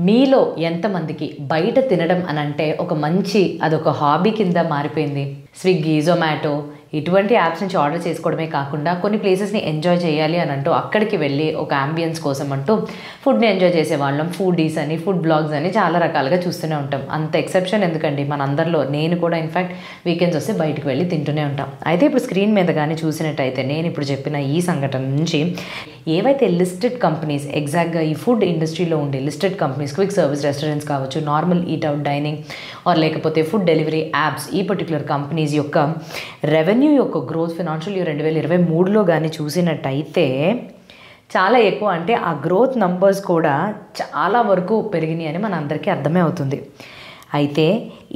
మీలో ఎంతమందికి బయట తినడం అని అంటే అదొక హాబీ కింద మారిపోయింది? స్విగ్గీ, జొమాటో ఇటువంటి యాప్స్ నుంచి ఆర్డర్ చేసుకోవడమే కాకుండా కొన్ని ప్లేసెస్ని ఎంజాయ్ చేయాలి అని అంటూ అక్కడికి వెళ్ళి ఒక అంబియన్స్ కోసం అంటూ ఫుడ్ని ఎంజాయ్ చేసే వాళ్ళం. ఫుడీస్ అని, ఫుడ్ బ్లాగ్స్ అని చాలా రకాలుగా చూస్తూనే ఉంటాం. అంత ఎక్సెప్షన్ ఎందుకండి, మనందరిలో నేను కూడా ఇన్ఫ్యాక్ట్ వీకెండ్స్ వస్తే బయటకు వెళ్ళి తింటూనే ఉంటాం. అయితే ఇప్పుడు స్క్రీన్ మీద కానీ చూసినట్టయితే నేను ఇప్పుడు చెప్పిన ఈ సంఘటన నుంచి ఏవైతే లిస్టెడ్ కంపెనీస్, ఎగ్జాక్ట్గా ఈ ఫుడ్ ఇండస్ట్రీలో ఉండే listed companies, quick service restaurants కావచ్చు, normal eat out dining or లేకపోతే ఫుడ్ డెలివరీ యాప్స్, ఈ పర్టికులర్ కంపెనీస్ యొక్క రెవెన్యూ యొక్క గ్రోత్ ఫినాన్షియల్ ఇయర్ 2023లో కానీ చూసినట్టయితే చాలా ఎక్కువ. అంటే ఆ గ్రోత్ నంబర్స్ కూడా చాలా వరకు పెరిగినాయి అని మన అందరికీ అర్థమే అవుతుంది. అయితే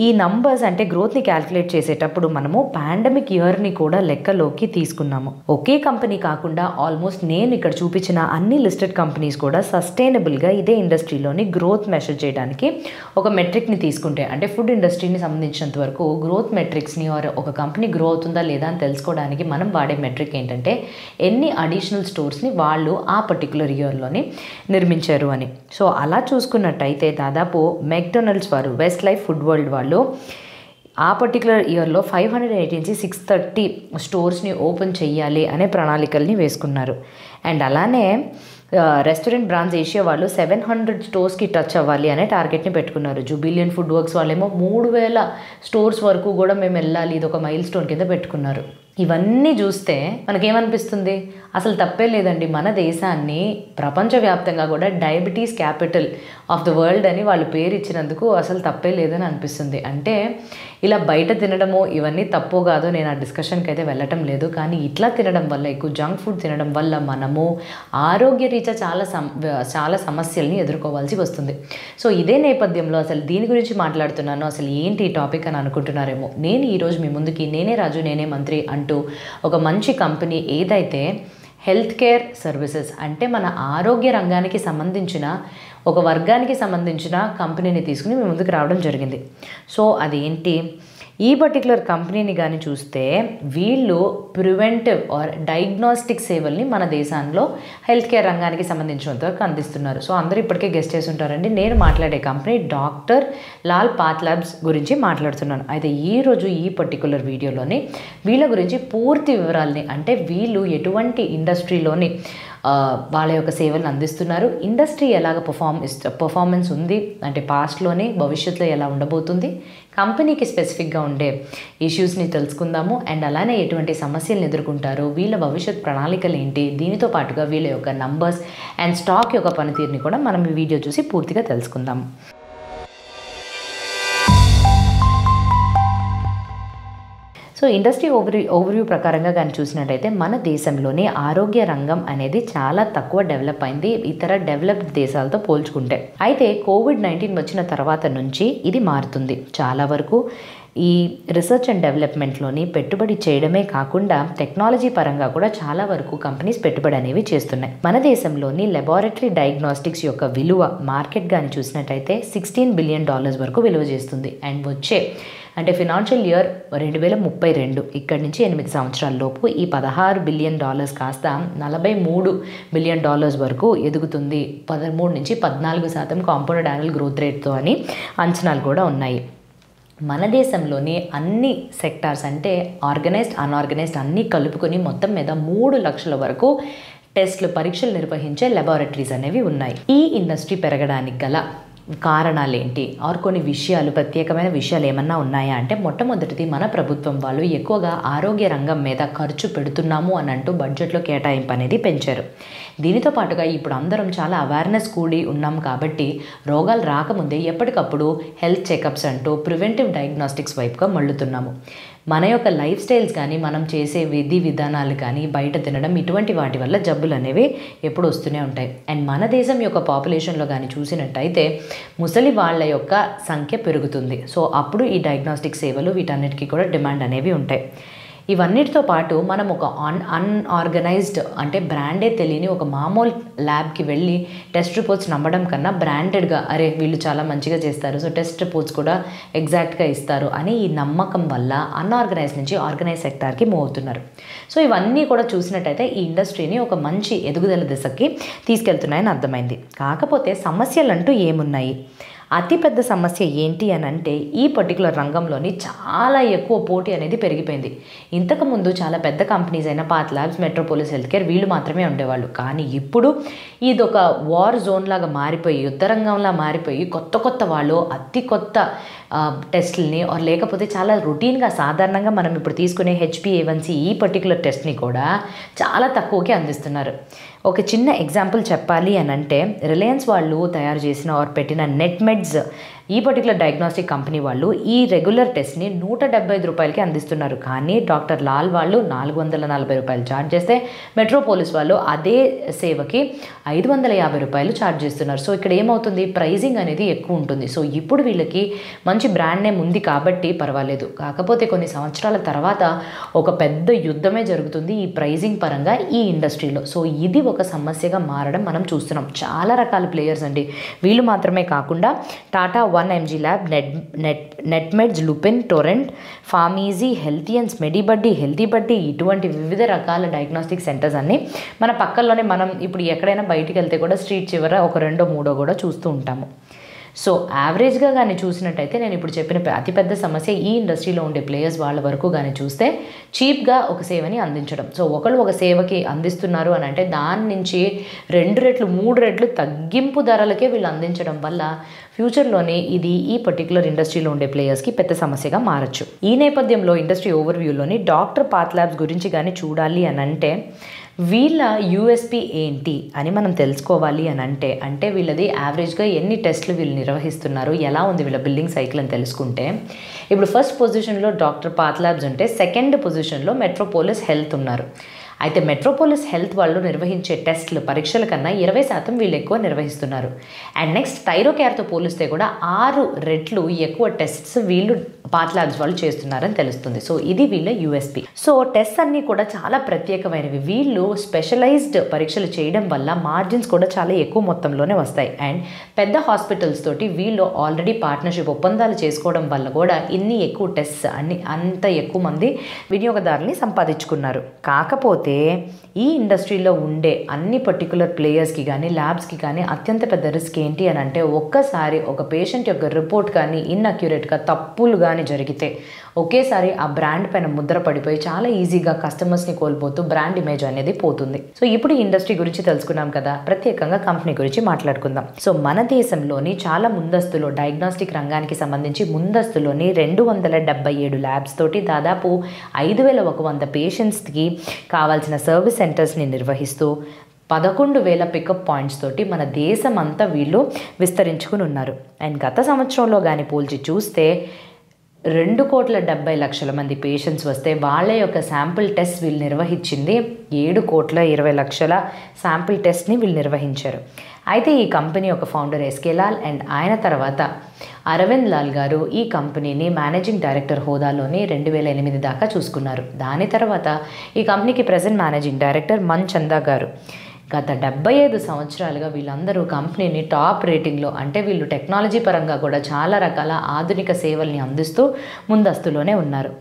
ఈ నంబర్స్ అంటే గ్రోత్ని క్యాల్కులేట్ చేసేటప్పుడు మనము పాండమిక్ ఇయర్ని కూడా లెక్కలోకి తీసుకున్నాము. ఒకే కంపెనీ కాకుండా ఆల్మోస్ట్ నేను ఇక్కడ చూపించిన అన్ని లిస్టెడ్ కంపెనీస్ కూడా సస్టైనబుల్గా ఇదే ఇండస్ట్రీలోని గ్రోత్ మెషర్ చేయడానికి ఒక మెట్రిక్ని తీసుకుంటే, అంటే ఫుడ్ ఇండస్ట్రీని సంబంధించినంత వరకు గ్రోత్ మెట్రిక్స్ని ఆర్ ఒక కంపెనీ గ్రో అవుతుందా లేదా అని తెలుసుకోవడానికి మనం వాడే మెట్రిక్ ఏంటంటే ఎన్ని అడిషనల్ స్టోర్స్ని వాళ్ళు ఆ పర్టికులర్ ఇయర్లోని నిర్మించారు అని. సో అలా చూసుకున్నట్టయితే దాదాపు మెక్డొనాల్డ్స్ వారు, వెస్ట్ లైఫ్ ఫుడ్ వరల్డ్ వాళ్ళు ఆ పర్టికులర్ ఇయర్లో 580 నుంచి 630 స్టోర్స్ని ఓపెన్ చెయ్యాలి అనే ప్రణాళికల్ని వేసుకున్నారు. అండ్ అలానే రెస్టారెంట్ బ్రాండ్స్ ఏషియా వాళ్ళు 700 స్టోర్స్కి టచ్ అవ్వాలి అనే టార్గెట్ని పెట్టుకున్నారు. జుబిలియన్ ఫుడ్ వర్క్స్ వాళ్ళేమో 3000 స్టోర్స్ వరకు కూడా మేము వెళ్ళాలి, ఇది ఒక మైల్ స్టోన్ కింద పెట్టుకున్నారు. ఇవన్నీ చూస్తే మనకేమనిపిస్తుంది, అసలు తప్పే లేదండి. మన దేశాన్ని ప్రపంచవ్యాప్తంగా కూడా diabetes capital of the world అని వాళ్ళు పేరు ఇచ్చినందుకు అసలు తప్పే లేదని అనిపిస్తుంది. అంటే ఇలా బయట తినడము ఇవన్నీ తప్పు కాదు, నేను ఆ డిస్కషన్కి అయితే వెళ్ళటం లేదు. కానీ ఇట్లా తినడం వల్ల, ఎక్కువ జంక్ ఫుడ్ తినడం వల్ల మనము ఆరోగ్యరీత్యా చాలా సమస్యల్ని ఎదుర్కోవాల్సి వస్తుంది. సో ఇదే నేపథ్యంలో అసలు దీని గురించి మాట్లాడుతున్నాను, అసలు ఏంటి ఈ టాపిక్ అని అనుకుంటున్నారేమో. నేను ఈరోజు మీ ముందుకి నేనే రాజు నేనే మంత్రి అంటూ ఒక మంచి కంపెనీ ఏదైతే హెల్త్ కేర్ సర్వీసెస్ అంటే మన ఆరోగ్య రంగానికి సంబంధించిన ఒక వర్గానికి సంబంధించిన కంపెనీని తీసుకుని మీ ముందుకు రావడం జరిగింది. సో అదేంటి, ఈ పర్టికులర్ కంపెనీని కానీ చూస్తే వీళ్ళు ప్రివెంటివ్ ఆర్ డయాగ్నోస్టిక్ సేవల్ని మన దేశంలో హెల్త్ కేర్ రంగానికి సంబంధించినంత వరకు అందిస్తున్నారు. సో అందరూ ఇప్పటికే గెస్ట్ చేసి ఉంటారండి. నేను మాట్లాడే కంపెనీ డాక్టర్ లాల్ పాథ్లాబ్స్ గురించి మాట్లాడుతున్నాను. అయితే ఈరోజు ఈ పర్టికులర్ వీడియోలోని వీళ్ళ గురించి పూర్తి వివరాలని, అంటే వీళ్ళు ఎటువంటి ఇండస్ట్రీలోని వాళ్ళ యొక్క సేవలను అందిస్తున్నారు, ఇండస్ట్రీ ఎలాగ పర్ఫార్మెన్స్ ఉంది అంటే పాస్ట్లోనే, భవిష్యత్తులో ఎలా ఉండబోతుంది, కంపెనీకి స్పెసిఫిక్గా ఉండే ఇష్యూస్ని తెలుసుకుందాము. అండ్ అలానే ఎటువంటి సమస్యలను ఎదుర్కొంటారు, వీళ్ళ భవిష్యత్ ప్రణాళికలు ఏంటి, దీనితో పాటుగా వీళ్ళ యొక్క నంబర్స్ అండ్ స్టాక్ యొక్క పనితీరుని కూడా మనం ఈ వీడియో చూసి పూర్తిగా తెలుసుకుందాం. సో ఇండస్ట్రీ ఓవర్వ్యూ ప్రకారంగా కానీ చూసినట్టయితే మన దేశంలోని ఆరోగ్య రంగం అనేది చాలా తక్కువ డెవలప్ అయింది ఇతర డెవలప్డ్ దేశాలతో పోల్చుకుంటే. అయితే COVID-19 వచ్చిన తర్వాత నుంచి ఇది మారుతుంది. చాలా వరకు ఈ రీసెర్చ్ అండ్ డెవలప్మెంట్లోని పెట్టుబడి చేయడమే కాకుండా టెక్నాలజీ పరంగా కూడా చాలా వరకు కంపెనీస్ పెట్టుబడి అనేవి చేస్తున్నాయి. మన దేశంలోని లెబారెటరీ డయాగ్నోస్టిక్స్ యొక్క విలువ మార్కెట్ కానీ చూసినట్టయితే $16 బిలియన్ వరకు విలువ చేస్తుంది. అండ్ వచ్చే అంటే ఫినాన్షియల్ ఇయర్ 2032 ఇక్కడి నుంచి 8 సంవత్సరాల లోపు ఈ $16 బిలియన్ కాస్త $43 బిలియన్ వరకు ఎదుగుతుంది. 13 నుంచి 14% కాంపౌండెడ్ యాన్యువల్ గ్రోత్ రేట్తో అని అంచనాలు కూడా ఉన్నాయి. మన దేశంలోని అన్ని సెక్టార్స్ అంటే ఆర్గనైజ్డ్, అన్ఆర్గనైజ్డ్ అన్నీ కలుపుకొని మొత్తం మీద 3 లక్షల వరకు టెస్ట్లు, పరీక్షలు నిర్వహించే లెబారెటరీస్ అనేవి ఉన్నాయి. ఈ ఇండస్ట్రీ పెరగడానికి గల కారణాలు ఏంటి ఆర్ కొన్ని విషయాలు, ప్రత్యేకమైన విషయాలు ఏమన్నా ఉన్నాయా అంటే, మొట్టమొదటిది మన ప్రభుత్వం వాళ్ళు ఎక్కువగా ఆరోగ్య రంగం మీద ఖర్చు పెడుతున్నాము అని అంటూ బడ్జెట్లో కేటాయింపు అనేది పెంచారు. దీనితో పాటుగా ఇప్పుడు అందరం చాలా అవేర్నెస్ కూడి ఉన్నాం కాబట్టి రోగాలు రాకముందే ఎప్పటికప్పుడు హెల్త్ చెకప్స్ అంటూ ప్రివెంటివ్ డయాగ్నోస్టిక్స్ వైపుగా మళ్ళుతున్నాము. మన యొక్క లైఫ్ స్టైల్స్ కానీ, మనం చేసే విధి విధానాలు కానీ, బయట తినడం ఇటువంటి వాటి వల్ల జబ్బులు అనేవి ఎప్పుడు వస్తూనే ఉంటాయి. అండ్ మన దేశం యొక్క పాపులేషన్లో కానీ చూసినట్టయితే ముసలి వాళ్ళ యొక్క సంఖ్య పెరుగుతుంది. సో అప్పుడు ఈ డయాగ్నోస్టిక్ సేవలు వీటన్నిటికీ కూడా డిమాండ్ అనేవి ఉంటాయి. ఇవన్నిటితో పాటు మనం ఒక అన్ఆర్గనైజ్డ్ అంటే బ్రాండే తెలియని ఒక మామూలు ల్యాబ్కి వెళ్ళి టెస్ట్ రిపోర్ట్స్ నమ్మడం కన్నా బ్రాండెడ్గా అరే వీళ్ళు చాలా మంచిగా చేస్తారు, సో టెస్ట్ రిపోర్ట్స్ కూడా ఎగ్జాక్ట్గా ఇస్తారు అని ఈ నమ్మకం వల్ల అన్ఆర్గనైజ్ నుంచి ఆర్గనైజ్ సెక్టార్కి మూవ్ అవుతున్నారు. సో ఇవన్నీ కూడా చూసినట్టయితే ఈ ఇండస్ట్రీని ఒక మంచి ఎదుగుదల దిశకి తీసుకెళ్తున్నాయని అర్థమైంది. కాకపోతే సమస్యలు అంటూ ఏమున్నాయి? అతిపెద్ద సమస్య ఏంటి అని అంటే ఈ పర్టికులర్ రంగంలోని చాలా ఎక్కువ పోటీ అనేది పెరిగిపోయింది. ఇంతకుముందు చాలా పెద్ద కంపెనీస్ అయిన path labs, Metropolis health care వీళ్ళు మాత్రమే ఉండేవాళ్ళు. కానీ ఇప్పుడు ఇదొక వార్ జోన్ లాగా మారిపోయి, యుద్ధరంగంలా మారిపోయి కొత్త కొత్త వాళ్ళు అతి కొత్త టెస్టులని లేకపోతే చాలా రొటీన్గా సాధారణంగా మనం ఇప్పుడు తీసుకునే HbA1c ఈ పర్టికులర్ టెస్ట్ని కూడా చాలా తక్కువకే అందిస్తున్నారు. ఒక చిన్న ఎగ్జాంపుల్ చెప్పాలి అని అంటే రిలయన్స్ వాళ్ళు తయారు చేసిన పెట్టిన నెట్మెడ్స్ ఈ పర్టికులర్ డయాగ్నోస్టిక్ కంపెనీ వాళ్ళు ఈ రెగ్యులర్ టెస్ట్ని 175 రూపాయలకి అందిస్తున్నారు. కానీ డాక్టర్ లాల్ వాళ్ళు 440 రూపాయలు ఛార్జ్ చేస్తే మెట్రోపోలిస్ వాళ్ళు అదే సేవకి 550 రూపాయలు ఛార్జ్ చేస్తున్నారు. సో ఇక్కడ ఏమవుతుంది, ప్రైజింగ్ అనేది ఎక్కువ ఉంటుంది. సో ఇప్పుడు వీళ్ళకి మంచి బ్రాండ్ నేమ్ ఉంది కాబట్టి పర్వాలేదు. కాకపోతే కొన్ని సంవత్సరాల తర్వాత ఒక పెద్ద యుద్ధమే జరుగుతుంది ఈ ప్రైజింగ్ పరంగా ఈ ఇండస్ట్రీలో. సో ఇది ఒక సమస్యగా మారడం మనం చూస్తున్నాం. చాలా రకాల ప్లేయర్స్ అండి. వీళ్ళు మాత్రమే కాకుండా Tata 1mg lab, Netmeds, Lupin, Torrent, PharmEasy, Healthians, MediBuddy, Healthy Buddy ఇటువంటి వివిధ రకాల డయాగ్నోస్టిక్ సెంటర్స్ అన్నీ మన పక్కల్లోనే మనం ఇప్పుడు ఎక్కడైనా బయటికి వెళ్తే కూడా స్ట్రీట్ చివర ఒక 2-3 కూడా చూస్తూ ఉంటాము. సో యావరేజ్గా కానీ చూసినట్టయితే నేను ఇప్పుడు చెప్పిన అతిపెద్ద సమస్య ఈ ఇండస్ట్రీలో ఉండే ప్లేయర్స్ వాళ్ళ వరకు కానీ చూస్తే చీప్గా ఒక సేవని అందించడం. సో ఒకళ్ళు ఒక సేవకి అందిస్తున్నారు అని అంటే దాని నుంచి 2 రెట్లు 3 రెట్లు తగ్గింపు ధరలకే వీళ్ళు అందించడం వల్ల ఫ్యూచర్లోనే ఇది ఈ పర్టికులర్ ఇండస్ట్రీలో ఉండే ప్లేయర్స్కి పెద్ద సమస్యగా మారచ్చు. ఈ నేపథ్యంలో ఇండస్ట్రీ ఓవర్వ్యూలోని డాక్టర్ పాత్ ల్యాబ్స్ గురించి కానీ చూడాలి అని అంటే వీళ్ళ యూఎస్పీ ఏంటి అని మనం తెలుసుకోవాలి అని అంటే వీళ్ళది యావరేజ్గా ఎన్ని టెస్టులు వీళ్ళు నిర్వహిస్తున్నారు, ఎలా ఉంది వీళ్ళ బిల్డింగ్ సైకిల్ అని తెలుసుకుంటే ఇప్పుడు ఫస్ట్ పొజిషన్లో డాక్టర్ పాత్ ల్యాబ్స్ ఉంటే సెకండ్ పొజిషన్లో మెట్రోపోలిస్ హెల్త్ ఉన్నారు. అయితే మెట్రోపోలిస్ హెల్త్ వాళ్ళు నిర్వహించే టెస్టులు పరీక్షల కన్నా 20% వీళ్ళు ఎక్కువ నిర్వహిస్తున్నారు. అండ్ నెక్స్ట్ థైరోకేర్తో పోలిస్తే కూడా 6 రెట్లు ఎక్కువ టెస్ట్స్ వీళ్ళు పాత్ ల్యాబ్స్ వాళ్ళు చేస్తున్నారని తెలుస్తుంది. సో ఇది వీళ్ళ యూఎస్పీ. సో టెస్ట్ అన్నీ కూడా చాలా ప్రత్యేకమైనవి. వీళ్ళు స్పెషలైజ్డ్ పరీక్షలు చేయడం వల్ల మార్జిన్స్ కూడా చాలా ఎక్కువ మొత్తంలోనే వస్తాయి. అండ్ పెద్ద హాస్పిటల్స్ తోటి వీళ్ళు ఆల్రెడీ పార్ట్నర్షిప్ ఒప్పందాలు చేసుకోవడం వల్ల కూడా ఇన్ని ఎక్కువ టెస్ట్స్ అంత ఎక్కువ మంది వినియోగదారుల్ని సంపాదించుకున్నారు. కాకపోతే ఈ ఇండస్ట్రీలో ఉండే అన్ని పర్టికులర్ ప్లేయర్స్కి కానీ ల్యాబ్స్కి కానీ అత్యంత పెద్ద రిస్క్ ఏంటి అని అంటే ఒక్కసారి ఒక పేషెంట్ యొక్క రిపోర్ట్ కానీ ఇన్అక్యురేట్గా తప్పులు కానీ జరిగితే ఒకేసారి ఆ బ్రాండ్ పైన ముద్ర పడిపోయి చాలా ఈజీగా కస్టమర్స్ని కోల్పోతూ బ్రాండ్ ఇమేజ్ అనేది పోతుంది. సో ఇప్పుడు ఈ ఇండస్ట్రీ గురించి తెలుసుకున్నాం కదా, ప్రత్యేకంగా కంపెనీ గురించి మాట్లాడుకుందాం. సో మన దేశంలోని చాలా ముందస్తులో డయాగ్నోస్టిక్ రంగానికి సంబంధించి ముందస్తులోని 277 ల్యాబ్స్ తోటి దాదాపు 5100 పేషెంట్స్కి కావాల్సిన సర్వీస్ సెంటర్స్ని నిర్వహిస్తూ 11,000 పికప్ పాయింట్స్ తోటి మన దేశం అంతా వీళ్ళు విస్తరించుకుని ఉన్నారు. అండ్ గత సంవత్సరంలో కానీ పోల్చి చూస్తే 2,70,00,000 మంది పేషెంట్స్ వస్తే వాళ్ళ యొక్క శాంపిల్ టెస్ట్ వీళ్ళు నిర్వహించింది 7,20,00,000 శాంపిల్ టెస్ట్ని వీళ్ళు నిర్వహించారు. అయితే ఈ కంపెనీ యొక్క ఫౌండర్ ఎస్కే లాల్ అండ్ ఆయన తర్వాత అరవింద్ లాల్ గారు ఈ కంపెనీని మేనేజింగ్ డైరెక్టర్ హోదాలోని 2008 దాకా చూసుకున్నారు. దాని తర్వాత ఈ కంపెనీకి ప్రెజెంట్ మేనేజింగ్ డైరెక్టర్ మన్ చందా గారు. గత 75 సంవత్సరాలుగా వీళ్ళందరూ కంపెనీని టాప్ రేటింగ్లో అంటే వీళ్ళు టెక్నాలజీ పరంగా కూడా చాలా రకాల ఆధునిక సేవల్ని అందిస్తూ ముందస్తులోనే ఉన్నారు.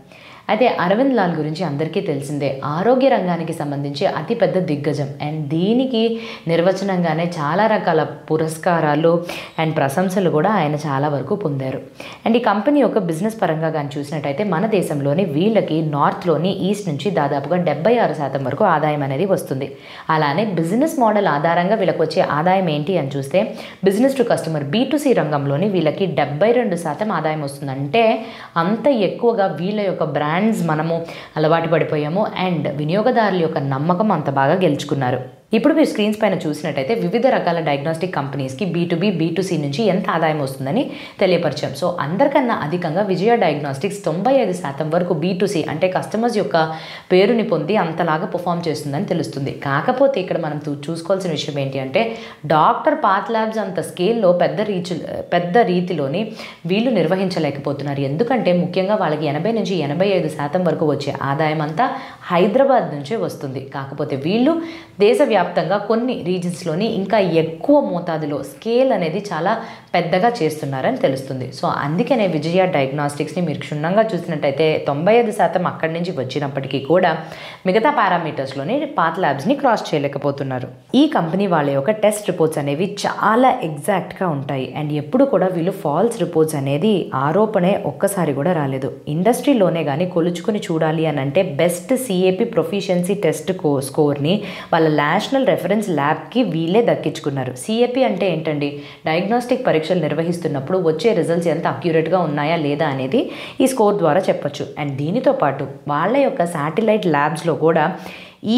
అయితే అరవింద్ లాల్ గురించి అందరికీ తెలిసిందే, ఆరోగ్య రంగానికి సంబంధించి అతిపెద్ద దిగ్గజం. అండ్ దీనికి నిర్వచనంగానే చాలా రకాల పురస్కారాలు అండ్ ప్రశంసలు కూడా ఆయన చాలా వరకు పొందారు. అండ్ ఈ కంపెనీ యొక్క బిజినెస్ పరంగా కానీ చూసినట్టయితే మన దేశంలోని వీళ్ళకి నార్త్లోని ఈస్ట్ నుంచి దాదాపుగా 76% వరకు ఆదాయం అనేది వస్తుంది. అలానే బిజినెస్ మోడల్ ఆధారంగా వీళ్ళకి వచ్చే ఆదాయం ఏంటి అని చూస్తే బిజినెస్ టు కస్టమర్ B2C రంగంలోని వీళ్ళకి 72% ఆదాయం వస్తుంది. అంటే అంత ఎక్కువగా వీళ్ళ యొక్క బ్రాండ్స్ మనము అలవాటు పడిపోయాము అండ్ వినియోగదారుల యొక్క నమ్మకం అంత బాగా గెలుచుకున్నారు. ఇప్పుడు మీరు స్క్రీన్స్ పైన చూసినట్టయితే వివిధ రకాల డయాగ్నోస్టిక్ కంపెనీస్కి B2B B2C నుంచి ఎంత ఆదాయం వస్తుందని తెలియపరిచాం. సో అందరికన్నా అధికంగా విజయ డయాగ్నోస్టిక్స్ 95% వరకు B2C అంటే కస్టమర్స్ యొక్క పేరుని పొంది అంతలాగా పర్ఫామ్ చేస్తుందని తెలుస్తుంది. కాకపోతే ఇక్కడ మనం చూసుకోవాల్సిన విషయం ఏంటి అంటే డాక్టర్ పాత్ ల్యాబ్స్ అంత స్కేల్లో పెద్ద రీతిలోని వీళ్ళు నిర్వహించలేకపోతున్నారు. ఎందుకంటే ముఖ్యంగా వాళ్ళకి 80 నుంచి 85% వరకు వచ్చే ఆదాయం అంతా హైదరాబాద్ నుంచే వస్తుంది. కాకపోతే వీళ్ళు దేశవ్యాప్తంగా కొన్ని రీజన్స్లోని ఇంకా ఎక్కువ మోతాదులో స్కేల్ అనేది చాలా పెద్దగా చేస్తున్నారని తెలుస్తుంది. సో అందుకనే విజయ డయాగ్నోస్టిక్స్ని మీరు క్షుణ్ణంగా చూసినట్టయితే 95% అక్కడి నుంచి వచ్చినప్పటికీ కూడా మిగతా పారామీటర్స్లోని పాత్ ల్యాబ్స్ని క్రాస్ చేయలేకపోతున్నారు. ఈ కంపెనీ వాళ్ళ యొక్క టెస్ట్ రిపోర్ట్స్ అనేవి చాలా ఎగ్జాక్ట్గా ఉంటాయి. అండ్ ఎప్పుడు కూడా వీళ్ళు ఫాల్స్ రిపోర్ట్స్ అనేది ఆరోపణే ఒక్కసారి కూడా రాలేదు. ఇండస్ట్రీలోనే కానీ కొలుచుకుని చూడాలి అని అంటే బెస్ట్ CAP ప్రొఫిషియన్సీ టెస్ట్ స్కోర్ని వాళ్ళ నేషనల్ రెఫరెన్స్ ల్యాబ్కి వీళ్ళే దక్కించుకున్నారు. CAP అంటే ఏంటండి? డయాగ్నోస్టిక్ పరీక్షలు నిర్వహిస్తున్నప్పుడు వచ్చే రిజల్ట్స్ ఎంత అక్యురేట్గా ఉన్నాయా లేదా అనేది ఈ స్కోర్ ద్వారా చెప్పొచ్చు. అండ్ దీనితో పాటు వాళ్ళ యొక్క శాటిలైట్ ల్యాబ్స్లో కూడా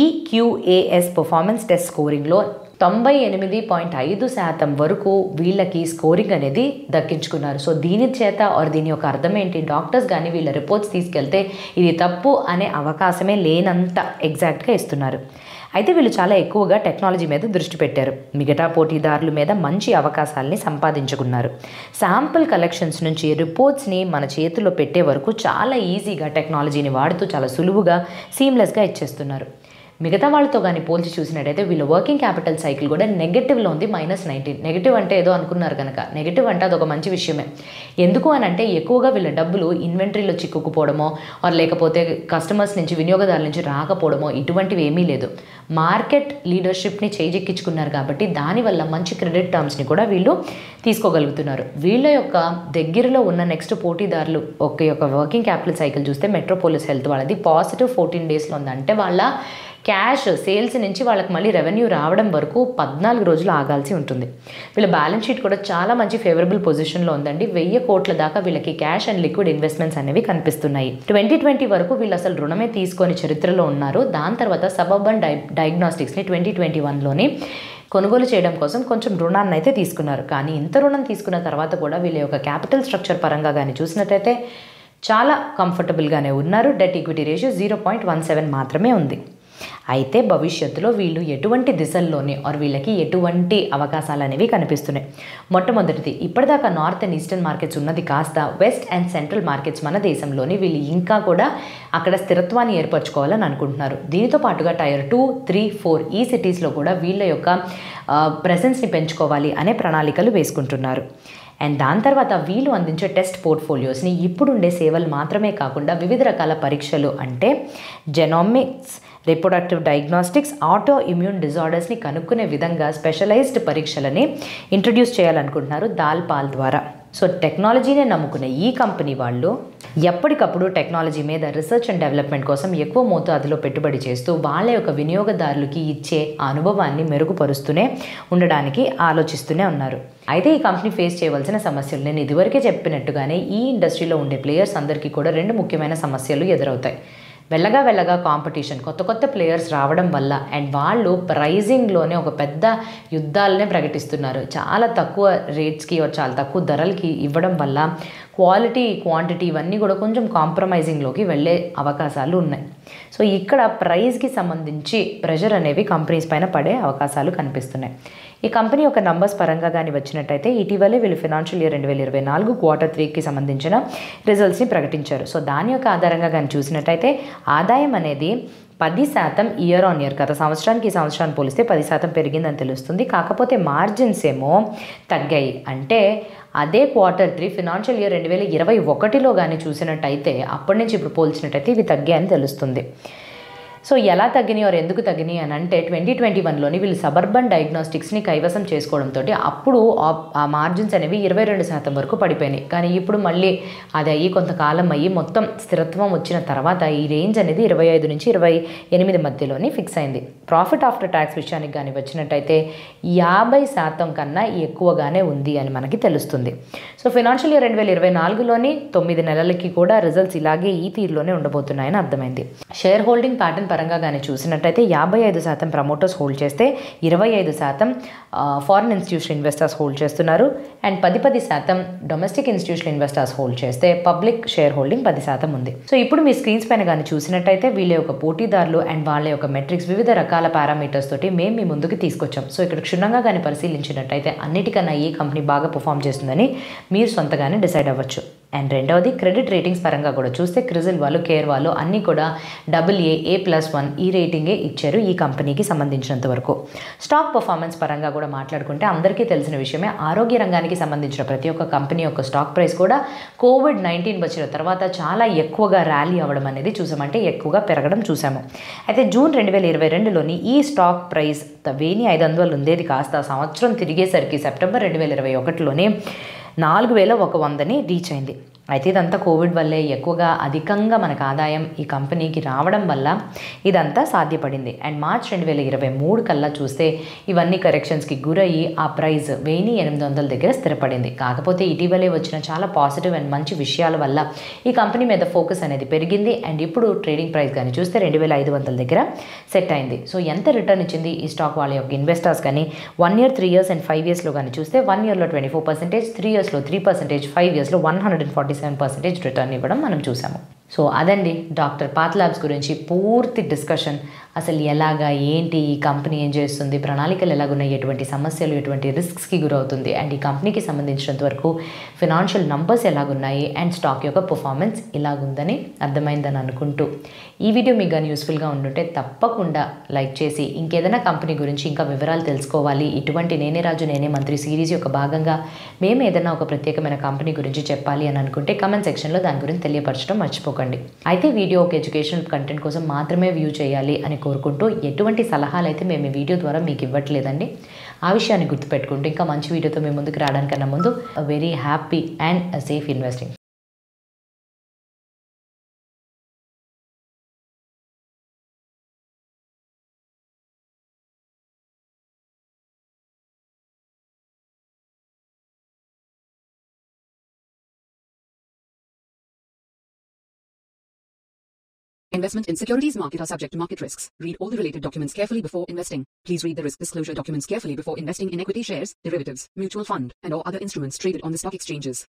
EQAS పర్ఫార్మెన్స్ టెస్ట్ స్కోరింగ్లో 98.5% వరకు వీళ్ళకి స్కోరింగ్ అనేది దక్కించుకున్నారు. సో దీని చేత దీని యొక్క అర్థం ఏంటి? డాక్టర్స్ కానీ వీళ్ళ రిపోర్ట్స్ తీసుకెళ్తే ఇది తప్పు అనే అవకాశమే లేనంత ఎగ్జాక్ట్గా ఇస్తున్నారు. అయితే వీళ్ళు చాలా ఎక్కువగా టెక్నాలజీ మీద దృష్టి పెట్టారు. మిగతా పోటీదారుల మీద మంచి అవకాశాలని సంపాదించుకున్నారు. శాంపుల్ కలెక్షన్స్ నుంచి రిపోర్ట్స్ని మన చేతిలో పెట్టే వరకు చాలా ఈజీగా టెక్నాలజీని వాడుతూ చాలా సులువుగా సీమ్లెస్గా ఇచ్చేస్తున్నారు. మిగతా వాళ్ళతో కానీ పోల్చి చూసినట్టయితే వీళ్ళ వర్కింగ్ క్యాపిటల్ సైకిల్ కూడా నెగటివ్లో ఉంది, -19. నెగటివ్ అంటే ఏదో అనుకున్నారు కనుక, నెగటివ్ అంటే అదొక మంచి విషయమే. ఎందుకు అని అంటే ఎక్కువగా వీళ్ళ డబ్బులు ఇన్వెంటరీలో చిక్కుకుపోవడమో లేకపోతే కస్టమర్స్ నుంచి వినియోగదారుల నుంచి రాకపోవడమో ఇటువంటివి ఏమీ లేదు. మార్కెట్ లీడర్షిప్ని చేజెక్కించుకున్నారు కాబట్టి దానివల్ల మంచి క్రెడిట్ టర్మ్స్ని కూడా వీళ్ళు తీసుకోగలుగుతున్నారు. వీళ్ళ యొక్క దగ్గరలో ఉన్న నెక్స్ట్ పోటీదారులు యొక్క వర్కింగ్ క్యాపిటల్ సైకిల్ చూస్తే మెట్రోపోలిస్ హెల్త్ వాళ్ళది పాజిటివ్ 14 డేస్లో ఉంది. అంటే వాళ్ళ క్యాష్ సేల్స్ నుంచి వాళ్ళకి మళ్ళీ రెవెన్యూ రావడం వరకు 14 రోజులు ఆగాల్సి ఉంటుంది. వీళ్ళ బ్యాలెన్స్ షీట్ కూడా చాలా మంచి ఫేవరబుల్ పొజిషన్లో ఉందండి. 1000 కోట్ల దాకా వీళ్ళకి క్యాష్ అండ్ లిక్విడ్ ఇన్వెస్ట్మెంట్స్ అనేవి కనిపిస్తున్నాయి. 2020 వరకు వీళ్ళు అసలు రుణమే తీసుకొని చరిత్రలో ఉన్నారు. దాని తర్వాత సబర్బన్ డయాగ్నోస్టిక్స్ని 2021లోని కొనుగోలు చేయడం కోసం కొంచెం రుణాన్ని అయితే తీసుకున్నారు. కానీ ఇంత రుణం తీసుకున్న తర్వాత కూడా వీళ్ళ యొక్క క్యాపిటల్ స్ట్రక్చర్ పరంగా కానీ చూసినట్టయితే చాలా కంఫర్టబుల్గానే ఉన్నారు. డెట్ ఈక్విటీ రేషియో 0.17 మాత్రమే ఉంది. అయితే భవిష్యత్తులో వీళ్ళు ఎటువంటి దిశల్లోనే వీళ్ళకి ఎటువంటి అవకాశాలు అనేవి కనిపిస్తున్నాయి. మొట్టమొదటిది, ఇప్పటిదాకా నార్త్ అండ్ ఈస్టర్న్ మార్కెట్స్ ఉన్నది కాస్త వెస్ట్ అండ్ సెంట్రల్ మార్కెట్స్ మన దేశంలోని వీళ్ళు ఇంకా కూడా అక్కడ స్థిరత్వాన్ని ఏర్పరచుకోవాలని అనుకుంటున్నారు. దీనితో పాటుగా టైర్ 2, 3, 4 ఈ సిటీస్లో కూడా వీళ్ళ యొక్క ప్రెసెన్స్ని పెంచుకోవాలి అనే ప్రణాళికలు వేసుకుంటున్నారు. అండ్ దాని తర్వాత వీళ్ళు అందించే టెస్ట్ పోర్ట్ఫోలియోస్ని ఇప్పుడుండే సేవలు మాత్రమే కాకుండా వివిధ రకాల పరీక్షలు అంటే genomics, reproductive diagnostics, auto immune డిజార్డర్స్ని కనుక్కునే విధంగా స్పెషలైజ్డ్ పరీక్షలని ఇంట్రడ్యూస్ చేయాలనుకుంటున్నారు దాల్పాల్ ద్వారా. సో టెక్నాలజీనే నమ్ముకునే ఈ కంపెనీ వాళ్ళు ఎప్పటికప్పుడు టెక్నాలజీ మీద రీసెర్చ్ అండ్ డెవలప్మెంట్ కోసం ఎక్కువ మోతాదులో పెట్టుబడి చేస్తూ వాళ్ళ యొక్క వినియోగదారులకి ఇచ్చే అనుభవాన్ని మెరుగుపరుస్తూనే ఉండడానికి ఆలోచిస్తూనే ఉన్నారు. అయితే ఈ కంపెనీ ఫేస్ చేయవలసిన సమస్యలు నేను ఇదివరకే చెప్పినట్టుగానే ఈ ఇండస్ట్రీలో ఉండే ప్లేయర్స్ అందరికీ కూడా 2 ముఖ్యమైన సమస్యలు ఎదురవుతాయి. వెళ్ళగా కాంపిటీషన్, కొత్త ప్లేయర్స్ రావడం వల్ల అండ్ వాళ్ళు ప్రైజింగ్లోనే ఒక పెద్ద యుద్ధాలనే ప్రకటిస్తున్నారు. చాలా తక్కువ రేట్స్కి చాలా తక్కువ ధరలకి ఇవ్వడం వల్ల క్వాలిటీ, క్వాంటిటీ ఇవన్నీ కూడా కొంచెం కాంప్రమైజింగ్లోకి వెళ్ళే అవకాశాలు ఉన్నాయి. సో ఇక్కడ ప్రైస్కి సంబంధించి ప్రెషర్ అనేవి కంపెనీస్ పైన పడే అవకాశాలు కనిపిస్తున్నాయి. ఈ కంపెనీ యొక్క నంబర్స్ పరంగా కానీ వచ్చినట్టయితే ఇటీవలే వీళ్ళు ఫైనాన్షియల్ ఇయర్ 2024 Q3కి సంబంధించిన రిజల్ట్స్ని ప్రకటించారు. సో దాని యొక్క ఆధారంగా కానీ చూసినట్టయితే ఆదాయం అనేది 10% ఇయర్ ఆన్ ఇయర్ గత సంవత్సరానికి ఈ సంవత్సరాన్ని పోలిస్తే 10% పెరిగిందని తెలుస్తుంది. కాకపోతే మార్జిన్స్ ఏమో తగ్గాయి. అంటే అదే Q3 ఫైనాన్షియల్ ఇయర్ 2021లో కానీ చూసినట్టయితే అప్పటి నుంచి ఇప్పుడు పోల్చినట్టయితే ఇవి తగ్గాయని తెలుస్తుంది. సో ఎలా తగ్గినాయి ఎందుకు తగ్గినాయి అని అంటే 2021లోని వీళ్ళు సబర్బన్ డయాగ్నోస్టిక్స్ని కైవసం చేసుకోవడంతో అప్పుడు ఆ మార్జిన్స్ అనేవి 22% వరకు పడిపోయినాయి. కానీ ఇప్పుడు మళ్ళీ అది అయ్యి కొంతకాలం అయ్యి మొత్తం స్థిరత్వం వచ్చిన తర్వాత ఈ రేంజ్ అనేది 25 నుంచి 28 మధ్యలోని ఫిక్స్ అయింది. ప్రాఫిట్ ఆఫ్టర్ ట్యాక్స్ విషయానికి కానీ వచ్చినట్టయితే 50% కన్నా ఎక్కువగానే ఉంది అని మనకి తెలుస్తుంది. సో ఫైనాన్షియల్ ఇయర్ 2024లోని 9 నెలలకి కూడా రిజల్ట్స్ ఇలాగే ఈ తీరులోనే ఉండబోతున్నాయని అర్థమైంది. షేర్ హోల్డింగ్ ప్యాటర్న్ పరంగా కానీ చూసినట్టయితే 55% ప్రమోటర్స్ హోల్డ్ చేస్తే 25% ఫారిన్ ఇన్స్టిట్యూషనల్ ఇన్వెస్టర్స్ హోల్డ్ చేస్తున్నారు. And 10% domestic institutional investors hold చేస్తే పబ్లిక్ షేర్ హోల్డింగ్ 10% ఉంది. సో ఇప్పుడు మీ స్క్రీన్స్ పైన కానీ చూసినట్టయితే వీళ్ళ యొక్క పోటీదారులు అండ్ వాళ్ళ యొక్క మెట్రిక్స్ వివిధ రకాల పారామీటర్స్ తోటి మేము మీ ముందుకు తీసుకొచ్చాం. సో ఇక్కడ క్షుణ్ణంగా కానీ పరిశీలించినట్టయితే అన్నిటికన్నా ఏ కంపెనీ బాగా పర్ఫామ్ చేస్తుందని మీరు సొంతగానే డిసైడ్ అవ్వచ్చు. అండ్ రెండవది క్రెడిట్ రేటింగ్స్ పరంగా కూడా చూస్తే క్రిజిల్ వాళ్ళు, కేర్ వాళ్ళు అన్నీ కూడా AA, A+1 ఈ రేటింగే ఇచ్చారు ఈ కంపెనీకి సంబంధించినంత వరకు. స్టాక్ పర్ఫార్మెన్స్ పరంగా కూడా మాట్లాడుకుంటే అందరికీ తెలిసిన విషయమే, ఆరోగ్య రంగానికి సంబంధించిన ప్రతి ఒక్క కంపెనీ యొక్క స్టాక్ ప్రైస్ కూడా COVID-19 వచ్చిన తర్వాత చాలా ఎక్కువగా ర్యాలీ అవ్వడం అనేది చూసామంటే ఎక్కువగా పెరగడం చూసాము. అయితే జూన్ 2022లోని ఈ స్టాక్ ప్రైస్ 1500 ఉండేది కాస్త సంవత్సరం తిరిగేసరికి సెప్టెంబర్ 2021లోనే 4100ని రీచ్ అయింది. అయితే ఇదంతా కోవిడ్ వల్లే ఎక్కువగా అధికంగా మనకు ఆదాయం ఈ కంపెనీకి రావడం వల్ల ఇదంతా సాధ్యపడింది. అండ్ మార్చ్ 2023 కల్లా చూస్తే ఇవన్నీ కరెక్షన్స్కి గురయ్యి ఆ ప్రైస్ 1800 దగ్గర స్థిరపడింది. కాకపోతే ఇటీవలే వచ్చిన చాలా పాజిటివ్ అండ్ మంచి విషయాల వల్ల ఈ కంపెనీ మీద ఫోకస్ అనేది పెరిగింది. అండ్ ఇప్పుడు ట్రేడింగ్ ప్రైస్ కానీ చూస్తే 2500 దగ్గర సెట్ అయింది. సో ఎంత రిటర్న్ ఇచ్చింది ఈ స్టాక్ వాళ్ళ యొక్క ఇన్వెస్టర్స్ కానీ 1 year, 3 years అండ్ 5 yearsలో కానీ చూస్తే 1 yearలో 24%, 3 yearsలో 3%, 5 yearsలో 147% రిటర్న్ ఇవ్వడం మనం చూసాము. సో అదండి డాక్టర్ పాత్ ల్యాబ్స్ గురించి పూర్తి డిస్కషన్. అసలు ఎలాగా ఏంటి, ఈ కంపెనీ ఏం చేస్తుంది, ప్రణాళికలు ఎలాగున్నాయి, ఎటువంటి సమస్యలు, ఎటువంటి రిస్క్స్కి గురవుతుంది, అండ్ ఈ కంపెనీకి సంబంధించినంత వరకు ఫినాన్షియల్ నంబర్స్ ఎలాగున్నాయి అండ్ స్టాక్ యొక్క పర్ఫార్మెన్స్ ఇలాగుందని అర్థమైందని అనుకుంటూ ఈ వీడియో మీకు కానీ యూస్ఫుల్గా ఉంటుంటే తప్పకుండా లైక్ చేసి, ఇంకేదైనా కంపెనీ గురించి ఇంకా వివరాలు తెలుసుకోవాలి, ఇటువంటి నేనే రాజు నేనే మంత్రి సిరీస్ యొక్క భాగంగా మేము ఏదైనా ఒక ప్రత్యేకమైన కంపెనీ గురించి చెప్పాలి అని అనుకుంటే కామెంట్ సెక్షన్లో దాని గురించి తెలియపరచడం మర్చిపోకండి. అయితే వీడియో ఒక ఎడ్యుకేషనల్ కంటెంట్ కోసం మాత్రమే వ్యూ చేయాలి అని కోరుకుంటూ ఎటువంటి సలహాలు అయితే మేము ఈ వీడియో ద్వారా మీకు ఇవ్వట్లేదండి. ఆ విషయాన్ని గుర్తుపెట్టుకుంటూ ఇంకా మంచి వీడియోతో మేము ముందుకు రావడానికన్నా ముందు very happy and safe investing. Investment in securities market are subject to market risks. Read all the related documents carefully before investing. Please read the risk disclosure documents carefully before investing in equity shares, derivatives, mutual fund, and or other instruments traded on the stock exchanges.